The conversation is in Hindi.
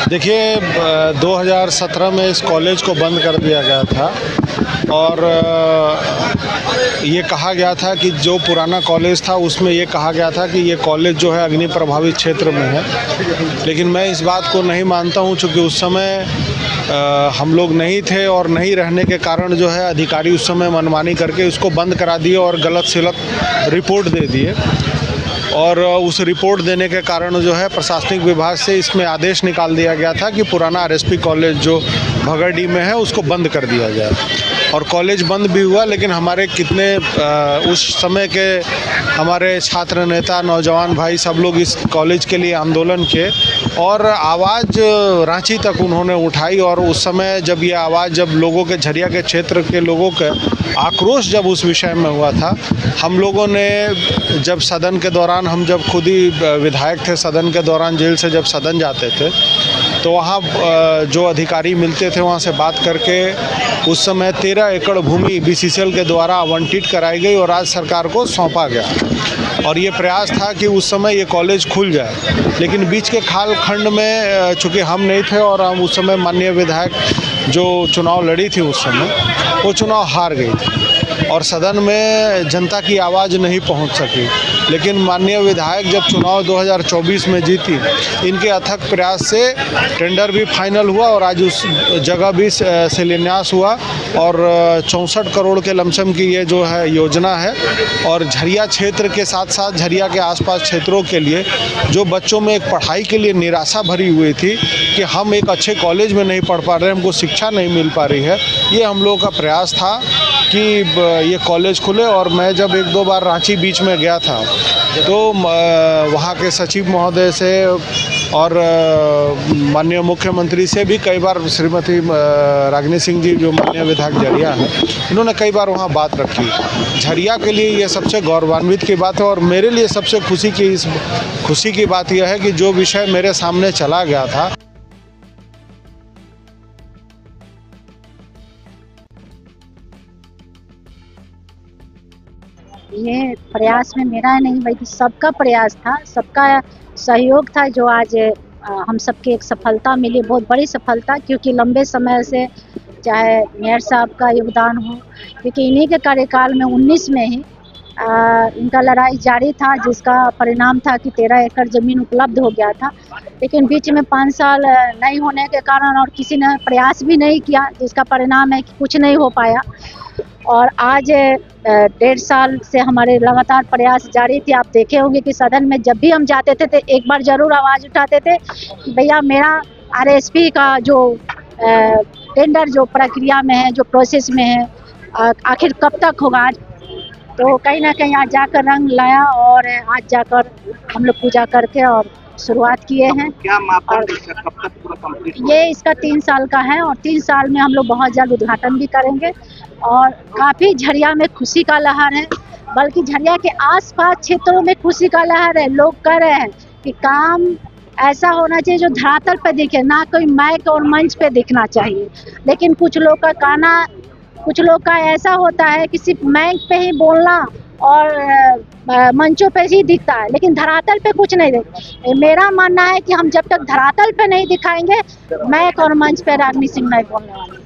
देखिए 2017 में इस कॉलेज को बंद कर दिया गया था और ये कहा गया था कि जो पुराना कॉलेज था उसमें ये कहा गया था कि ये कॉलेज जो है अग्नि प्रभावित क्षेत्र में है। लेकिन मैं इस बात को नहीं मानता हूँ, चूँकि उस समय हम लोग नहीं थे और नहीं रहने के कारण जो है अधिकारी उस समय मनमानी करके उसको बंद करा दिए और गलत सलत रिपोर्ट दे दिए। और उस रिपोर्ट देने के कारण जो है प्रशासनिक विभाग से इसमें आदेश निकाल दिया गया था कि पुराना आरएसपी कॉलेज जो भगड़डी में है उसको बंद कर दिया जाए। और कॉलेज बंद भी हुआ, लेकिन हमारे कितने उस समय के हमारे छात्र नेता नौजवान भाई सब लोग इस कॉलेज के लिए आंदोलन किए और आवाज़ रांची तक उन्होंने उठाई। और उस समय जब ये आवाज़ जब लोगों के झरिया के क्षेत्र के लोगों का आक्रोश जब उस विषय में हुआ था, हम लोगों ने जब सदन के दौरान हम जब खुद ही विधायक थे, सदन के दौरान जेल से जब सदन जाते थे तो वहाँ जो अधिकारी मिलते थे वहाँ से बात करके उस समय 13 एकड़ भूमि बीसीसीएल के द्वारा आवंटित कराई गई और राज्य सरकार को सौंपा गया। और ये प्रयास था कि उस समय ये कॉलेज खुल जाए, लेकिन बीच के खाल खंड में चूँकि हम नहीं थे और हम उस समय माननीय विधायक जो चुनाव लड़ी थी उस समय वो चुनाव हार गई थी और सदन में जनता की आवाज़ नहीं पहुंच सकी। लेकिन माननीय विधायक जब चुनाव 2024 में जीती, इनके अथक प्रयास से टेंडर भी फाइनल हुआ और आज उस जगह भी शिलान्यास हुआ और 64 करोड़ के लमसम की ये जो है योजना है। और झरिया क्षेत्र के साथ साथ झरिया के आसपास क्षेत्रों के लिए जो बच्चों में एक पढ़ाई के लिए निराशा भरी हुई थी कि हम एक अच्छे कॉलेज में नहीं पढ़ पा रहे, हमको शिक्षा नहीं मिल पा रही है, ये हम लोगों का प्रयास था कि ये कॉलेज खुले। और मैं जब 1-2 बार रांची बीच में गया था तो वहाँ के सचिव महोदय से और माननीय मुख्यमंत्री से भी कई बार, श्रीमती रागिनी सिंह जी जो माननीय विधायक झरिया हैं, इन्होंने कई बार वहाँ बात रखी। झरिया के लिए ये सबसे गौरवान्वित की बात है और मेरे लिए सबसे खुशी की बात यह है कि जो विषय मेरे सामने चला गया था ये प्रयास में मेरा नहीं बल्कि सबका प्रयास था, सबका सहयोग था जो आज हम सबके एक सफलता मिली, बहुत बड़ी सफलता। क्योंकि लंबे समय से चाहे मेयर साहब का योगदान हो, क्योंकि इन्हीं के कार्यकाल में 19 में ही इनका लड़ाई जारी था, जिसका परिणाम था कि 13 एकड़ ज़मीन उपलब्ध हो गया था। लेकिन बीच में 5 साल नहीं होने के कारण और किसी ने प्रयास भी नहीं किया, जिसका परिणाम है कि कुछ नहीं हो पाया। और आज 1.5 साल से हमारे लगातार प्रयास जारी थे। आप देखे होंगे कि सदन में जब भी हम जाते थे तो एक बार ज़रूर आवाज़ उठाते थे कि भैया मेरा आरएसपी का जो टेंडर जो प्रक्रिया में है, जो प्रोसेस में है, आखिर कब तक होगा। तो कहीं ना कहीं आज जाकर रंग लाया और आज जाकर हम लोग पूजा करके और शुरुआत किए हैं। क्या मापदंड कब तक पूरा कंप्लीट होगा? ये इसका 3 साल का है और 3 साल में हम लोग बहुत जल्द उद्घाटन भी करेंगे। और काफ़ी झरिया में खुशी का लहर है, बल्कि झरिया के आसपास क्षेत्रों में खुशी का लहर है। लोग कह रहे हैं कि काम ऐसा होना चाहिए जो धरातल पे दिखे, ना कोई माइक और मंच पे दिखना चाहिए। लेकिन कुछ लोग का कहना, कुछ लोग का ऐसा होता है कि सिर्फ माइक पे ही बोलना और मंचों पे ही दिखता है, लेकिन धरातल पे कुछ नहीं दिखता। मेरा मानना है कि हम जब तक धरातल पे नहीं दिखाएंगे, माइक और मंच पे रागिनी सिंह नहीं बोलने वाली।